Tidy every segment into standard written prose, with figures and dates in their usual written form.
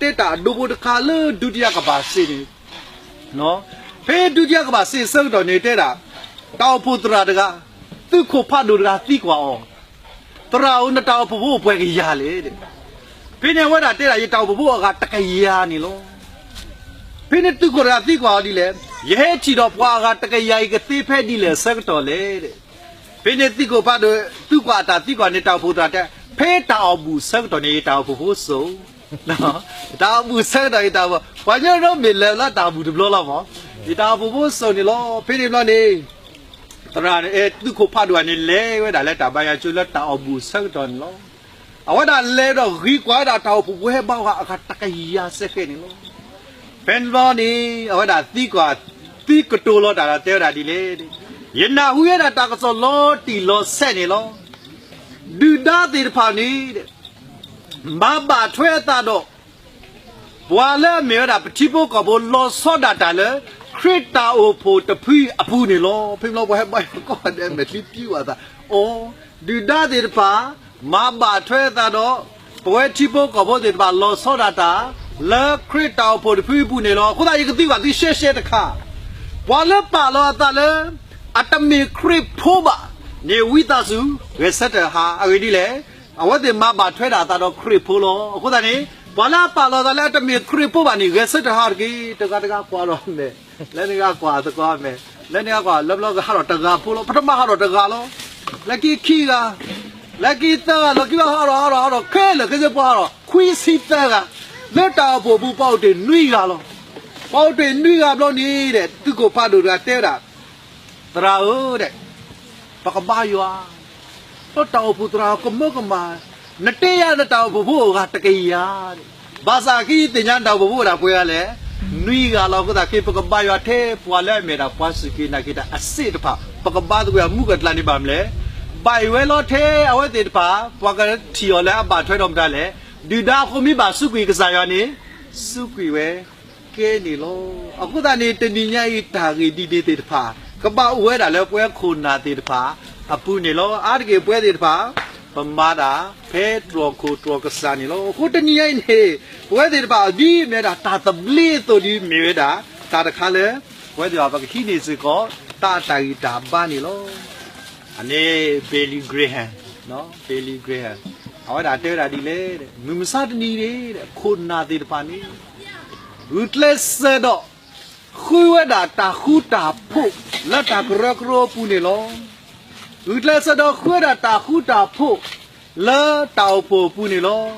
teta double the color do the Akabasi. No, pay do the Akabasi, so don't need that. Tau Putra, two copadura, thiqua. Trau na tau pupu pwegi yale. Pine wada tera ye tau pupu aga takayani lo. Pine tu kora thiqua dile. Ye chido pwa aga takayai ke thipe dile sector le. Pine thiqua padu tu kwata thiqua ne tau putra te. Pay tau bu sector ne tau pupu so. No, tau bu sector tau. Wanya no mille la tau bu diblo la mo. Tau pupu so ni lo. Pine lo ni. Tara tu ko padu ani le we da le ta ba ya chu le ta obu sang ton lo awada le do ri kwa da ta obu he ba ga ka ta ka ya se ke ni lo pen lo ni awada ti kwa ti ko to lo da te da di le yin na hu ye da ta ka so lo ti lo se ni lo du da ti pha ni ma ba thwe ta do bwa le me da pthi po ko bo lo so da ta le Krita opo tapi apu ni lo, pemlo boleh bayar kau ada mesti piu ada. Oh, di dah di depan, maba thwe ta do, boleh cipo kau boleh depan lo sodata, le krita opo tapi apu ni lo, kau dah ikut tiba di share dekha. Boleh palo ta le, atam ni krip poba, ni wita su, reset ha, agak le, awak di maba thwe ta do krip polo, kau dah ni. Bala palo da le ta mi kripo ba ni reset har ki ta ka kwa ro me le ni ka kwa ta kwa me le ni ka kwa lo lo ha ro ta ga pu lo phatama ha ro ta ga lo le ki khi ga le ki ta lo ki ba ha ro ke le ke se pa ro khwi si ta ga le ta bo bu pao de nui ga lo pao de nui ga lo ni de tu ko pa do ga te da tra o de pa ka ba yo a to ta o pu tra ko mo ka ma Nateya na tau bubu ga takaya. Basa ki tinyan tau bubu da puya le. Nui ga lo ko da ki pakaba yo the pwale me da pwas ki na kita asit pa. Pakaba tu ya mu ga tlan ni bam le. Bai we lo the awe te pa pwa ga thi yo le ba thwe dom da le. Di da ko mi ba su kui ka sa yo ni. Su kui we ke ni lo. Aku da ni tni nya I ta gi di te pa. Ka ba we da le pwe khun na te pa. Apu ni lo a de ke pwe te pa. Pemada, Pedro Kutro Kesani lo, kutanya ini, whether about di meda tata beli tu di meda, tata kale, whether about kini siko, tata ita bani lo, ane Billy Graham, no, Billy Graham, awak dah tahu dah di le, mumusat ni le, kuna di depan ni, utless sedo, kuat dah takuta puk, letak rokro puni lo. Utless ada kuda takuta po, le tau po puni lo,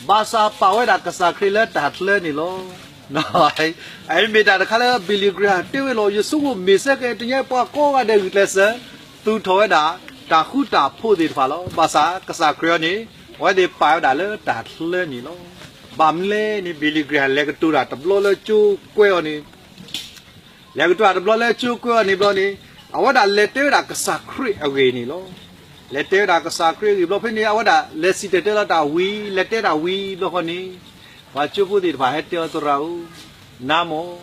basa pawe dah kesakri le tatle ni lo. Nah, ai beda kalau Billy Graham tu lo, Yesus misal ke tu nya pa ko ada utless, tu tahu dah takuta po di falo, basa kesakri ni, wadi pawe dah le tatle ni lo. Bamle ni Billy Graham le tu dah tablo le cu kue ni, le tu dah tablo le cu kue ni blo ni. Awak dah leter dah kesakri awak ni lo, leter dah kesakri ni lo pun ni awak dah lesi leter dah wi, leter dah wi lo ni, macam pun di bahaya tiada terau, namo,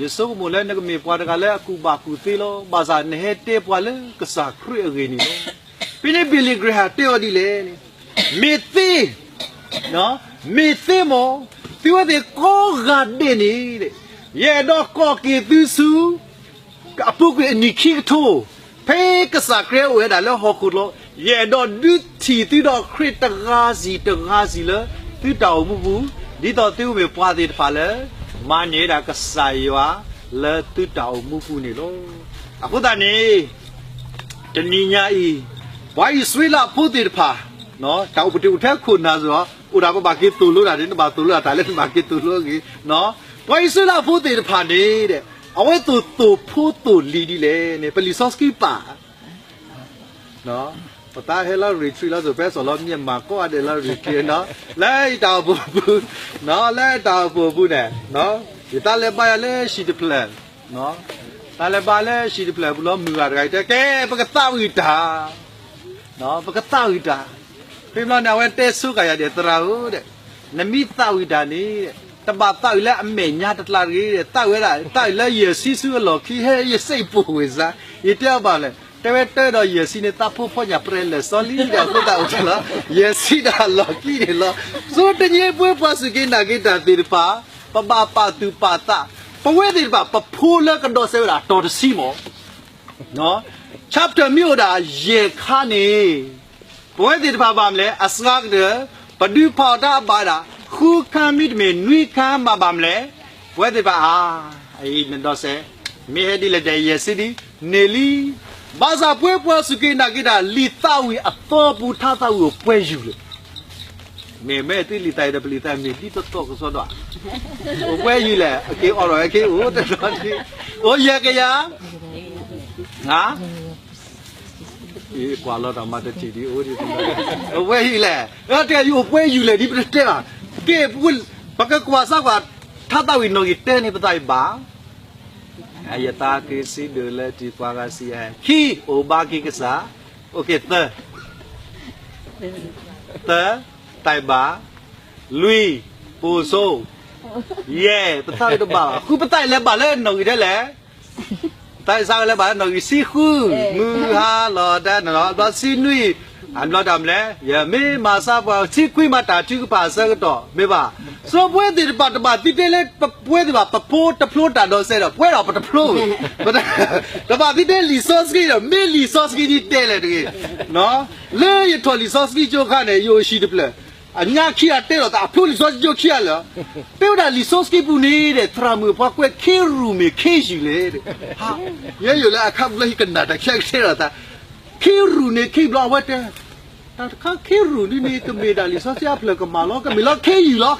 Yesus mulai nak memuat kalau aku baku ti lo, bahasa nehete pula kesakri awak ni lo, pini Billy Graham tiada di le ni, meti, no, meti mo, tiada di kau gade ni, ye dah kau kitu Apu ke nikih tu, pay kesakria we dah le hokulo, ye do duty tu do krit tergazi le, tu tahu bubu, di tahu tu me puadi pale, mana dah kesaywa le tu tahu bubu ni lo. Aku tani, teninya I, why swila putir pa, no, tahu betul betul kuna so, udah apa bagi tulu dah ni, bagi tulu dah le bagi tulu lagi, no, why swila putir pa ni de. Awak tu putu lidi le, ni pelisos kipa, no, peta hela retreat lah, supaya solat ni makko ada lah retreat, no, leh tahu bubu, no, leh tahu bubu ne, no, kita lebar le sheet plan, no, kita lebar le sheet plan, belum muat kaya ke, pakai tahu ita, no, pakai tahu ita, pemlo ni awak tesu kaya dia terau de, nami tahu ita ni. Tempat tahu le amenya terlari tahu le Yesus lo ki he Yesus puasa itu apa le Tewete do yesi ne tapu ponya prele solid da ko da utla yesi da lucky de lo so tenye pwe pasuki na kita tirpa pa pa tu pa ta pwe tirpa pa phula ka do se la to si mo no chapter မြို့တာရေခါနေပဝဲတိတပါပါမလဲအစငါကပဒူဖော်တာပါတာခုခံမိတမေနွိခံမှာပါမလဲပဝဲတိပါအေးမတော်စေမေဟဒီလေတဲ့ရေစီဒီနေလီဘာသာပွဲစုကိနာကိတာလီတာဝီအတော်ပူထတာဝီကိုပွဲယူလေမေတိလီတိုင်တဲ့ပလီတိုင်မေဒီတော့ကစောတော့ပွဲယူလေအကေအော်ရောအကေဟိုတော်ဒီဟိုရေကရဟာအေးကွာလောတော့မတချီဒီအိုဒီဝဲဟီလေအဲ့တဲ့ယူပွဲယူလေဒီပြတဲ့ကကေပုဘကကွာဆောက်ကထတာဝီနိုကြီးတဲနေပတိုင်ပါအယတာကေစီဒလေတီပွားကစီဟဲခီအိုဘာကီကစားโอเคတတိုင်ပါလူီပူဆိုယေပတိုင်တော့ပါခုပတိုင်လဲပါလဲနိုကြီးတဲ့လေtại sao lại bảo nói si khu mưa ha lò đa nó đó si nuôi anh nói đầm lẽ giờ mấy mà sao vào si quy mà trả chữ bà sao cái đó mấy bà số bữa thì bà tí tê lên bữa thì bà tập phô trả đồ xe đó bữa nào tập phô bà tí tê resource cái đó mấy resource cái đi tê lên cái nó lấy cho resource cái chỗ khác này yêu gì được lên anh nhá khi à tê rồi ta phô resource chỗ kia rồi bây giờ resource cái bún này để tham mưu phát quét khi room khi gì đấy ha nhớอยู่แล้วครับเลยกันนะแต่แค่เท่านั้นkhi room này khiรอไว้แต่ถ้าkhi roomนี่ก็ไม่ได้resourceอัพเลยก็มาแล้วก็ไม่แล้วkhiอยู่แล้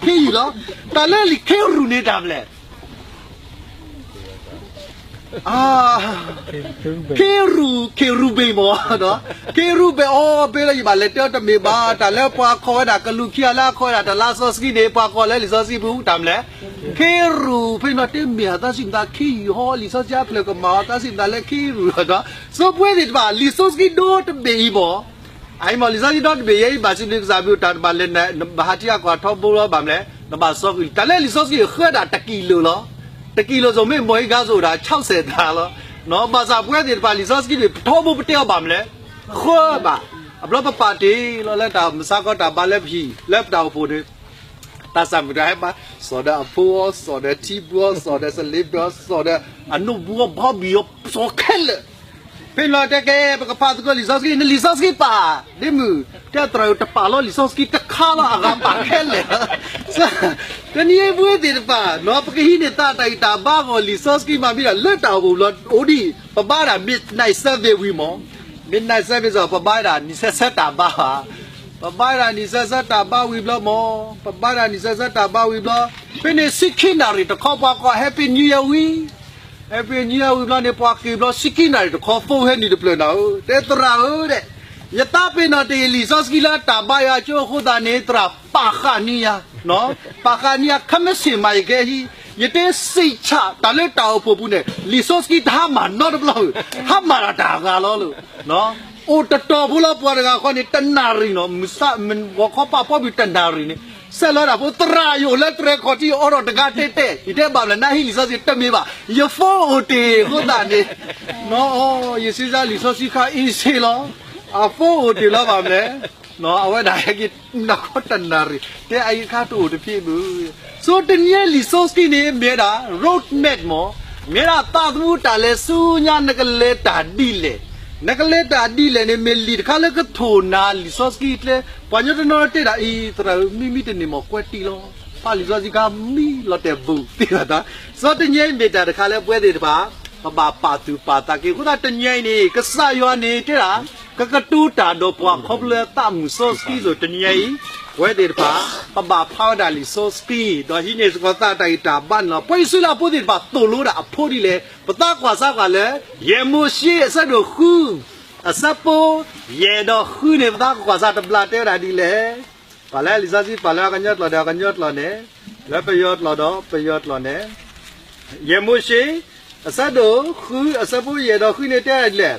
วแต่เรื่องkhi roomนี่ทำเลยเครูเบมอเนาะเครูเบอ๋อเปเลยมาเลเตอร์ตะเมบาแต่แล้วปาคอดากะลูเคียละคอดาตะลาซอสกีเนปาคอแล้วลิซอสกีบูตามแล้วเครูเพิ่นว่าเต็มเมียตาสิมตาคีฮอลิซอสจาเพลก็มาตาสิมตาแล้วเครูเนาะซอป่วยดิบาลิซอสกีโดตะเบอีบ่ไอ้มอลิซอสกีโดตะเบอีบาสิลิกซาบิวตาบาเลนบาฮาติยากว่าทอบูบามแล้วนบาซอกีแต่แล้วลิซอสกีเคดาตะกิโลเนาะตะกิโลสมัยมวยกาโซดา60ตาเนาะနော်ဘာသာပွဲတွေပါလီဆော့စကီတွေထောဖို့ပတဲပါမလဲခေါ်ပါအဘလပပါတီလောလက်တာမစားတော့တာဘာလက်ပြီလက်တောက်ဖို့တွေတဆမ်ရိုင်းပါစောဒအဖိုးစောဒတီဘောစောဒစလီဘောစောဒအနုဘောဘာဘီယောစောခဲလပင်လာတဲ့ကဲပကပါတကလီဆော့စကီလီဆော့စကီပါဒီမူတဲ့တော်တပါလောလီဆော့စကီတခါလာအကပါခဲလေတနည်းဘူးဒီပါနော်ပကဟိနေတာတိုင်တာဘာကိုလီဆော့စကီမှာပြီးတော့လွတ်တော်ဘူးလို့အိုဒီပပတာ midnight service ဝီမော midnight service ဆိုပပတာနိဆက်တာပါပပတာနိဆက်တာပါဝီဘလမောပပတာနိဆက်တာပါဝီဘလပင်းစိခိနာရီတခေါ်ပါက happy new year ဝီ happy new year ဝီဘလနေပွားကီဘလစိခိနာရီတခေါ်ဖို့ဟဲ့နေတယ်ပလနာတဲ့တရာဟုတ်တဲ့ယတာပင်တော်တေလီဆော့စကီလာတာဘာယာချိုခုဒါနေတရာပါခနီယာနော်ပါခနီယာခမစင်မိုင်ကေဟီယတဲ့စိတ်ချတလက်တောက်ဖို့ဘူးနဲ့လီဆော့စကီဒါမှနော်တဘလို့ဟာမာတာကလောလို့နော်အိုတတော်ဘူးလို့ပွားတကခေါနေတနာရီနော်မစမဝခေါ်ပါပေါ်ပြီးတနာရီနေဆက်လာတာဘုတရာယိုလက်ထရခေါ်တီအော်တော့တကတဲ့ဒီတဲ့ပါလဲနာဟီလီဆော့စကီတက်မေးပါယဖိုအိုတေခုဒါနေနော်ယစီစာလီဆော့စကီခါအင်းစီလောအဖိုးဒီလာပါမလဲနော်အဝဲဒါကနာခတနာရီတဲ့အိခါတူတဖြစ်ဘူးဆိုတနည်းလီဆိုစကီနေမြေတာ road map မောမြေတာတာသမူတာလဲစူညာနကလေတာဒီလေနကလေတာဒီလေနေမီလီတခါလဲကထိုနာလီဆိုစကီလေပညတနော်တဲ့တာအီတရမိတနေမောကွက်တီလောပါလီဆိုစကမီလော်တဲ့ဘူးတိတာဆိုတနည်းမြေတာတခါလဲပွဲတွေတပါပါတူပါတာကေခုနတနည်းနေကဆာယောနေတဲ့တာကတူတာတော့ပွားခေါပလက်တမ်ဆိုစကီဆိုတနည်းဝဲတဲ့ပါပဖောက်ဒါလီဆိုစကီတော့ဟိနေစကတာတိုင်တာဘန်နော်ပွိဆွလာပို့တဲ့ပါတိုလို့တာအဖို့ဒီလေပတာကွာစားကလည်းရေမိုရှိအစတော့ခူအစပိုရေတော့ခူနေပတာကွာစားတပလာတဲ့တာဒီလေပါလဲလီစာစီပါလာကညတ်လော်ကညတ်လော်နေလက်ပယောတ်လော်တော့ပယောတ်လော်နေရေမိုရှိအစတော့ခူအစပိုရေတော့ခူနေတဲ့လေ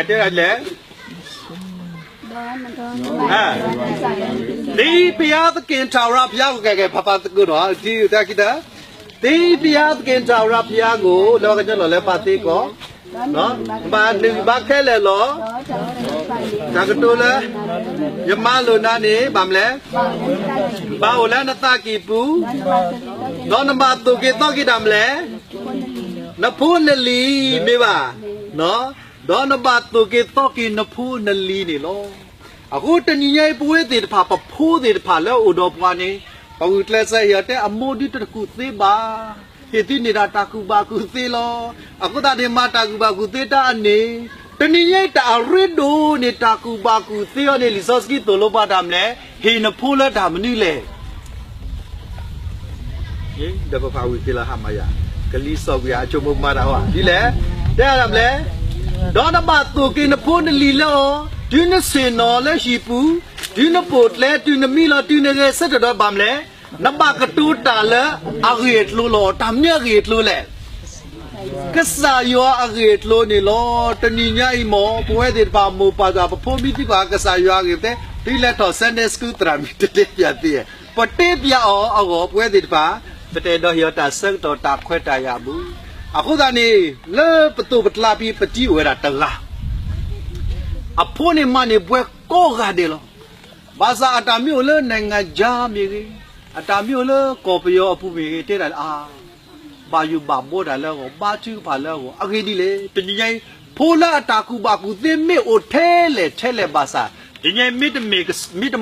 တဲ့လေဒီပြားသခင်ထာဝရဘုရားကိုကဲဖဖတကူတော့ဒီတကိတာဒီပြားသခင်ထာဝရဘုရားကိုလောကကျလောလဲပါတိကော เนาะมาหนึ่งบาแค่เลยเหรอจากกระตูเลยยมาลุนานี่บามเลยบ่าวแล้วนัตตากีปูน้องนมาตุกีต้องกีดำเลยนพูนลีไม่ว่าเนาะน้องนมาตุกีต้องกีนพูนลีนี่โลအခုတညီရဲ့ပွေးသေးတဖာပဖိုးသေးတဖာလဲဥတော်ပွားနေပဝုတလက်ဆက်ရတဲ့အမိုဒီတကူသေးပါဟေတိနေတာတာကူပါကူသေးလောအခုတည်းမှာတာကူပါကူသေးတာအနေတညီရဲ့တာရီဒိုနေတာကူပါကူသေးရနေလီဆော့စကီတိုလိုပါတာမလဲဟေနဖိုးလဲတာမနည်းလဲဟေဒဘဖာဝီကလာဟာမယာကလီဆော့ပြအချုံမမာတာဟောဒီလဲတဲ့ရမလဲဒေါ်နမတူကိနဖိုးနလီလောဒီနစင်နော်လဲရှိပူဒီနပိုတ်လဲဒီနမီလာဒီနရဲစက်တော့ဗမ်လဲနဘကတူတာလဲအဂေတလို့လောတမ်းရဂေတလို့လဲကစားယောအဂေတလို့နေလောတဏိညာဤမောပွဲတဲ့ပါမောပါတာပဖိုးမီတိပါကစားယောအဂေတဲ့ဒီလက်တော့ဆန်ဒဲစကူတရာမီတဲ့ပြတဲ့ပတေပြအောအောပွဲတဲ့ပါတဲ့တော့ယောတာစက်တော့တာခွဲတာရဘူးအခုသာနေလဲပတူပတလာပြီးပတိဝဲတာတလားအဖိုးနေမနေပွဲကောရတယ်လို့ဘာသာအတာမျိုးလဲနိုင်ငံကြားမြေကြီးအတာမျိုးလဲကော်ပယောအပူမြေတဲ့တာအာဘာယူဘာဘောတာလဲကိုဘာချူဘာလဲကိုအခေဒီလေတညိုင်ဖိုးလာအတာကူဘာကူသင်းမေအိုထဲလေဘာသာဒီညိုင်မိတ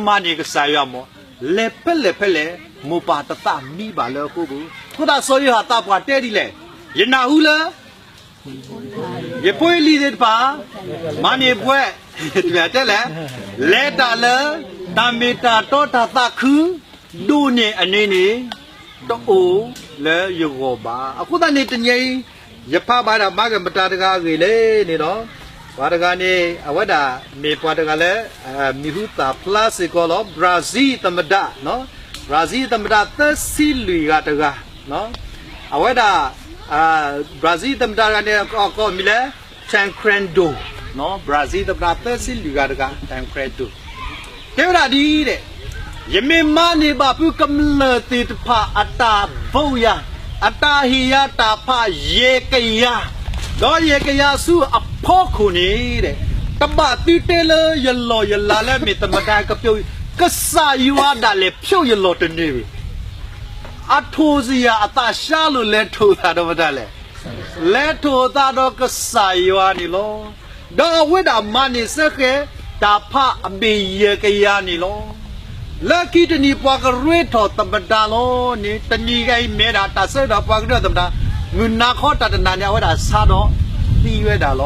မနေကစားရမောလေပက်လေမူပါတတမိပါလဲခုဘူးခုဒါဆိုရတာပွားတဲ့ဒီလေရနာဦးလားရေပွေးလီတဲ့ပါမနေပွဲပြတဲ့လေလဲတာလဲတမီတာတောတာတခုဒူနေအနေနေတိုးလဲယောပါအခုတနေ့တငယ်ရဖပါတာမကမတာတကားကြီးလေနေတော့ဘာတကားနေအဝဒမေပွားတကားလဲမီဟူတာပလတ်စကောလောဘရာဇီတမဒနော်ဘရာဇီတမဒသစီလူကတကားနော်အဝဒဘရာဇီတမဒကနေကောမီလဲချန်ခရန်ဒိုနော်ဘရာဇီတမဒသစီလူကတကားချန်ခရန်ဒိုတေဝရာဒီတဲ့ယမေမနေပါပုကမလတိတဖအတာဘုံယအတာဟိယတာဖယေကယတော့ယေကယစုအဖို့ခုနေတဲ့တပတိတဲလယလောယလာလဲမေတမတာကပြုတ်ကဆာယဝဒါလေဖြုတ်ယလောတနေပြီအထိုးစီယအတာရှာလို့လဲထိုးတာတော့မတတ်လဲလဲထိုးတာတော့ကဆာယဝနီလောတော့ဝိဒါမနိစခေတာဖအဘေယေကယနီလောลักกี้ตนีปวากรวยถอดตำบดาโลนี่ตนีไงเมดาตาเสดาปวากรวยตำบดาเงินนาข้อตัดนานยาวดาซาโนตีเวดาโล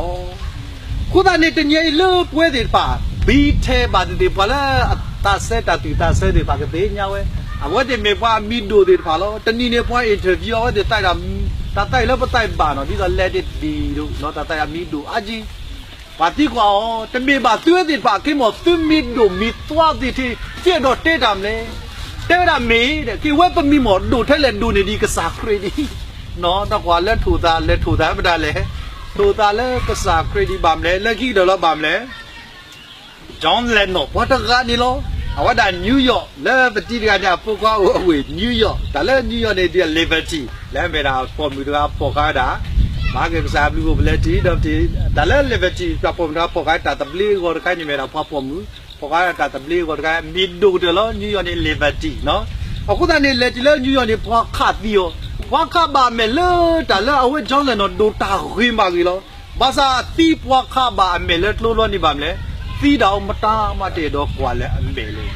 คุณตานี่ตนีเลือกเวดิป่าบีเทบาดิป่าละตาเสดาติตาเสดิป่ากเตยาวเวอวดิเมปวามีดูดิป่าโลตนีเนี่ยปวาอินเทอร์วิวอวดิไตราตาไตแล้วปไตบานที่เราเลดิดีดูเนาะตาไตมีดูอาจีปฏิกว่าแต่มีบาตัวติดปากขี้หมดตัวมีดูมีตัวติดที่เจ้าดอเตดามเลยเตดามมีเด็กที่ว่าเป็นมีหมดดูเท่าเล่นดูในดีก็สักครีดีเนาะตะกว่าเล่นถูตาไม่ได้เลยถูตาเล่นก็สักครีดีบามเลยเล่นขี้เดี๋ยวเราบามเลยจอห์นเลนโน่วัตการนี่ล้อเอาว่าได้นิวยอร์กเล่นปฏิกิริยาพวกเขาเอาไว้นิวยอร์กแต่เล่นนิวยอร์กในเดือนเลเวอร์ตี้เล่นเวลาฟอร์มูล่าพวกเขาได้มาเก็บสาบลูกเบลตีดับตีแต่ละเลเวลที่จะผมนะพวกเขาตัดตบลีก็ได้ยังไม่ได้พอผมพวกเขาตัดตบลีก็ได้มีดูเดี๋ยวนิวยอร์กในเลเวลที่เนาะเอาคุณตาเนี่ยเลที่แล้วนิวยอร์กในพวกขาดเดียวพวกขาบาเมลแต่ละเอาไว้จองเลยเนาะดูตาหิมบากิโลภาษาที่พวกขาบาเมลล้วนๆนี่บามเลยที่ดาวมาตามาเตะดอกกว่าเลยเมลเลย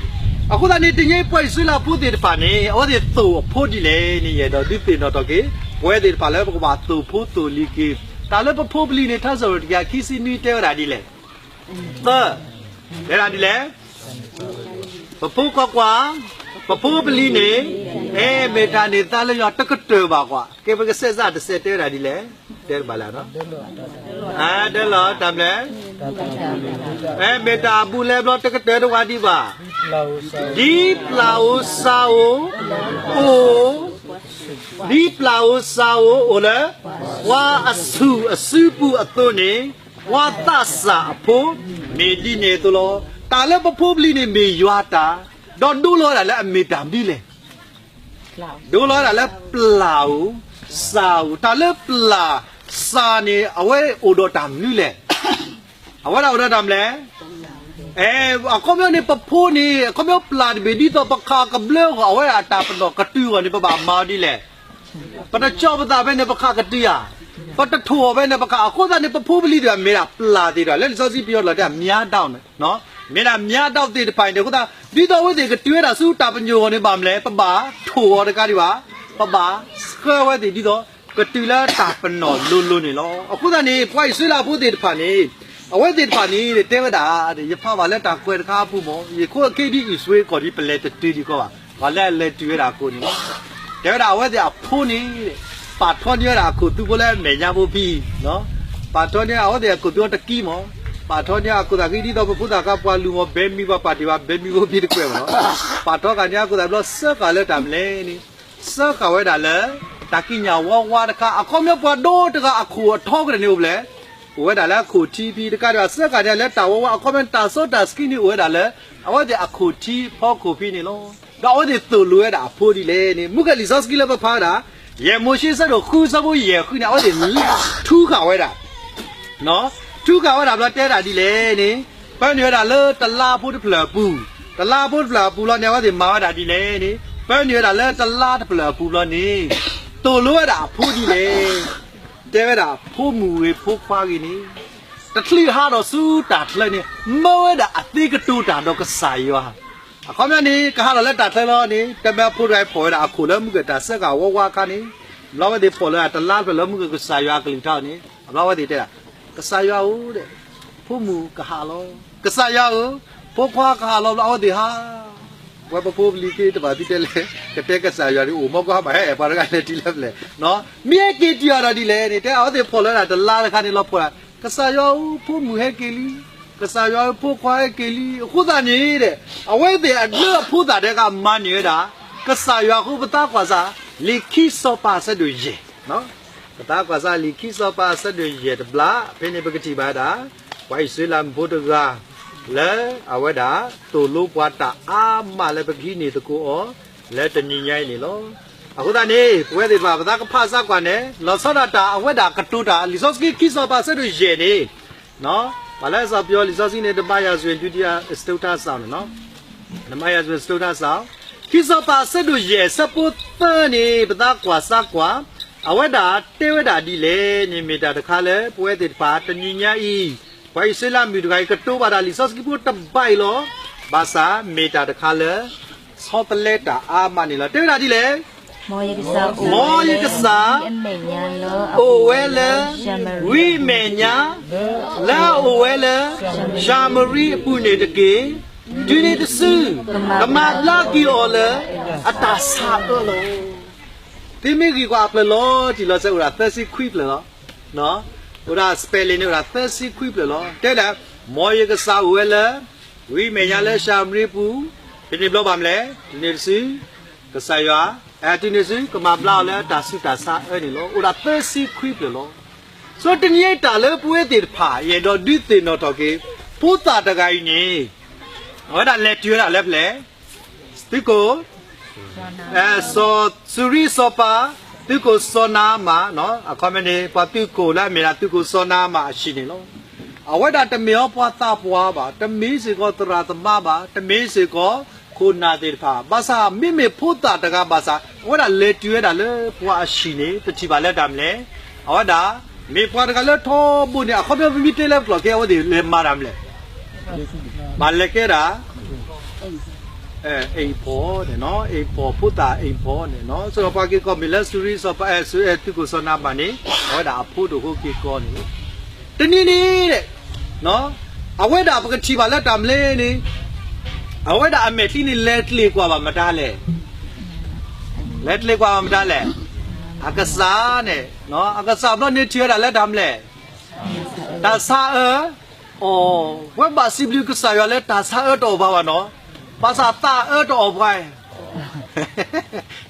เอาคุณตาเนี่ยที่ยังไปซื้อลาพูดติดผ่านนี่เอาเดี๋ยวตัวพูดดีเลยนี่เดี๋ยวดิบติดเนาะตะกี้ပွဲတွေပါလဲပကဘာတူဖို့တူလီကီတာလဲပဖို့ပလီနေထဆော်ရခီစီနီတဲရာဒီလေရာဒီလေပဖို့ကွာပဖို့ပလီနေမေတာနေတာလဲရတကတဲပါကွာကေပကဆက်စတဆက်တဲရာဒီလေတဲပါလားနော်တဲလောတမ်လဲမေတာဘူးလဲဘလတကတဲတော့ဝါဒီပါဒီပလာဥစာအိုဒီပလာဥစာအိုလေဝါအဆူပူအသွနေဝါသစာအဖို့မေဒီနေတလောတာလဲပဖို့ပလီနေမေယွာတာတော့ဒူလောတာလဲအမေတမ်ဒီလေဒူလောတာလဲပလာဥစာတာလဲပလာ စာနေအဝဲအိုတော်တမ်နူလေအဝဲတော်တမ်လေအခုမျိုးနေပဖိုးနေအခုမျိုးပလာဘီဒီတော့ပခါကဘလောအဝဲအတာပတော့ကတူကနေပပမာဒီလေပတချောပတာပဲနေပခါကတူရပတထိုးပဲနေပခါအခုသာနေပဖိုးပလီတွေမေးတာပလာသေးတယ်လေစောစီပြောလာတဲ့မြားတောင်းတယ်နော်မေးတာမြားတောက်တဲ့ဖိုင်တယ်ခုသာဒီတော့ဝဲတွေကတွဲတာစူတာပညိုနေပါမလဲပပထိုးတကားဒီပါပပစခွဲဝဲဒီတော့ကတူလာတာပနော်လူလူနေလောအခုသာနေဖွိုက်ဆွေးလာဖို့တဲ့ဖိုင်နေအဝဲတဲ့ဖိုင်နေတဲဝတာရဖပါလက်တာကွယ်တကားဖို့မောရခိုကေဒီဆွေးကော်ဒီပလက်တူဒီကောပါဘာလဲတွဲတာကိုနေတဲဝတာအဝဲတဲ့အဖိုးနေတဲ့ပါထွန်ရတာကိုသူကလည်းမေညာဖို့ပြီးနော်ပါထွန်ရအဝဲတဲ့ကိုပြောတကီမောပါထွန်ရကိုသာကိဒီတော့ဘုဒ္ဓကပွားလူမောဘဲမီပါပါတီပါဘဲမီဖို့ပြီးတကွယ်မောပါထွန်ကညာကိုသာဘလို့ဆက်ကလည်းတမ်းလဲနေဆက်ကဝဲတာလဲတကိညာဝါတကအခုမျိုးပွားတော့တကအခုထောက်ကြနေဦးလဲဝဲတာလဲခုတီပီတကတော့ဆက်ကလည်းတာဝအခုမတာစောတာစကီနီဝဲတာလဲအဝဲတဲ့အခုတီဖောက်ကိုပြီးနေလို့တော့ဝဲတဲ့သူလွဲတာဖိုးဒီလေနေမုကလီစောစကီလည်းဖားတာရေမိုရှိစတော့ခုစဖို့ရေခုနေဝဲတဲ့ထူးခါဝဲတာနော်ထူးခါဝဲတာဘလတဲတာဒီလေနေပန်းရွဲတာလဲတလာဖို့တဖလာပူတလာဖို့တဖလာပူလို့နေဝဲတဲ့မာတာဒီလေနေပန်းရွဲတာလဲတလာတဖလာပူလို့နေတူလွဲတာဖိုးဒီလေတဲဝဲတာဖိုးမူရေဖိုးခွားကြီးနေတထလီဟာတော့စူတာလဲနေမဝဲတာအတိကတူတာတော့ကစားရွာအခုမနေကဟာတော့လက်တာထဲလို့နေတမဖိုးရိုက်ဖော်တာအခုလည်းမှုကတာဆက်ကဝဝခါနေလောဝဒီဖော်လာတလားပဲလည်းမှုကစားရွာကလင်ထောင်းနေလောဝဒီတဲ့ကစားရွာဦးတဲ့ဖိုးမူကဟာလောကစားရွာဦးဖိုးခွားကဟာလောလောဝဒီဟာဝဘဖိုးလီကေတပါတိတယ်လေကတဲ့ကစားရွာဒီအိုမောကပါဟဲ့ပါရကလည်းတီလက်လေနော်မြေကေတီရတာဒီလေတဲ့အော်ဒီဖော်လာတလားခါနေလောဖော်လာကစားရွာဦးဖိုးမူဟဲကေလီကစားရွာဖိုးခွားကေလီခုသာနေတဲ့အဝဲတဲ့အလွတ်ဖိုးတာတဲ့ကမနေတာကစားရွာခုပတာကွာစားလီခီစောပါဆက်တွေရေနော်ပတာကွာစားလီခီစောပါဆက်တွေရေတဘလာဖိနေပကတိပါတာဝိုင်ဆွေလမ်ဘုဒ္ဓကလဲအဝဲတာတူလို့ပွားတာအာမလည်းပကိနေတကူအောလဲတညညိုင်းနေလောအခုတည်းဝဲဒီပါပတာကဖဆကွာနေလောစောတာအဝဲတာကတူတာလီစောစကီခီစောပါဆက်တွေရေနေနော်ဘာလဲဆိုပြောလီစောစီနေတပါရဆိုရင်ဒုတိယစတုတာဆောင်နော်နမရဆိုစတုတာဆောင်ခိစောပါဆက်တို့ရေစပုတ်ပန်းနေပတာကွာစကွာအဝဲတာတဲဝဲတာဒီလေနေမီတာတခါလဲပွဲတိပါတညညာဤဘိုင်ဆလာမီဒဂိုင်ကတိုပါဒါလီစောစကီပုတ်တဘိုင်လောဘာသာမီတာတခါလဲစောပလက်တာအာမနေလားတဲဝဲတာဒီလေမောယကစားအမေညာလောအိုဝဲလေဝိမေညာလာအိုဝဲလေရှာမရီအပူနေတကေဒီနေတဆူကမလာကီအော်လေအတာစာတော့လောဒီမိကြီးကွာပလောဒီလောစဥရာ30ခွိပလောနော်ဥရာစပယ်လင်းဥရာ30ခွိပလောတဲ့လားမောယကစားဝဲလေဝိမေညာလေရှာမရီပူဒီနေဘလောပါမလဲဒီနေတဆူကစားရွာဒီနေ့စီကမဘလာလဲတာစုတာစာအဲ့ဒီလောဥရာ30ခွိပလောဆိုတညိတာလဲပွဲတေဖာရေတော့ဒီတေနော်တော့ကေပူတာတကိုင်းနေဟောဒါလက်ကျွေးတာလဲဖလဲဒီကိုဆိုစူရီဆိုပါဒီကိုစောနာမာနော်အခမနေပတ်တူကိုလာမေလာသူကိုစောနာမာရှိနေလောအဝဒတမေပွားတာပွားပါတမီးစီကိုတရာသမပါတမီးစီကိုခုနာတေဖာဘာသာမိမေဖုတာတကဘာသာဝဒလေကျွေးတာလေပွားရှိနေတချီပါလက်တမ်းလေဟောဒါမေပွားတကလေထောဘူးနေအခမမိတေလေကလောကေဝဒီလေမာရမ်လေဘာလေကေရာအိမ်ပေါ်တယ်နော်အိမ်ပေါ်ဖုတာအိမ်ပေါ်တယ်နော်ဆိုတော့ပါကေကောမီလက်စူရီဆိုပါဆူအတူကိုစနာပါနေဟောဒါအဖို့တို့ကိုကေကောနေတနည်းနည်းတဲ့နော်အဝဲတာပကတိပါလက်တမ်းလေနေအဝဲတာအမေတိနေလက်လေကွာပါမတားလေလက်လေကွာမတားလေအကစားနဲ့နော်အကစားဘလို့နေချရတာလက်တမ်းလေတာစာအော်ဝဲပါစီဘလူကစားရလက်တာစာတော့ပါဝနော်ภาษาตาတော့ဘွိုင်း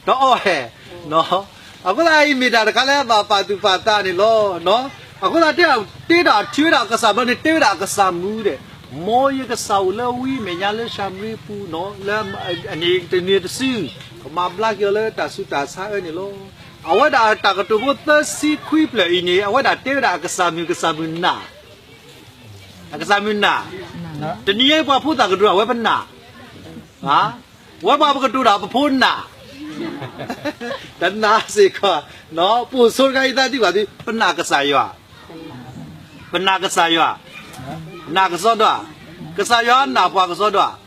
တော့ဟဲ့နော်အခုလာအီမီတာတကလည်းပါတူပါတာနေလို့နော်အခုလာတေးတာချွေးတာကစားမနေတေးတာကစားမှုတဲ့မောရကစားလဝီမညာလဲရှာမရီပူနော်လဲအနေတနေတစီကမဘလာကလေတာစုတာစားနေလို့我打打个主播的是亏不了一年，我打对打个三米呐，那个三米呐，这你也把铺打个主我不呐，啊，我把个主打不铺呐，但那是个，喏，不说个一大地方的不那个啥呀，不那个啥呀，那个啥的，个啥呀，那把个啥的。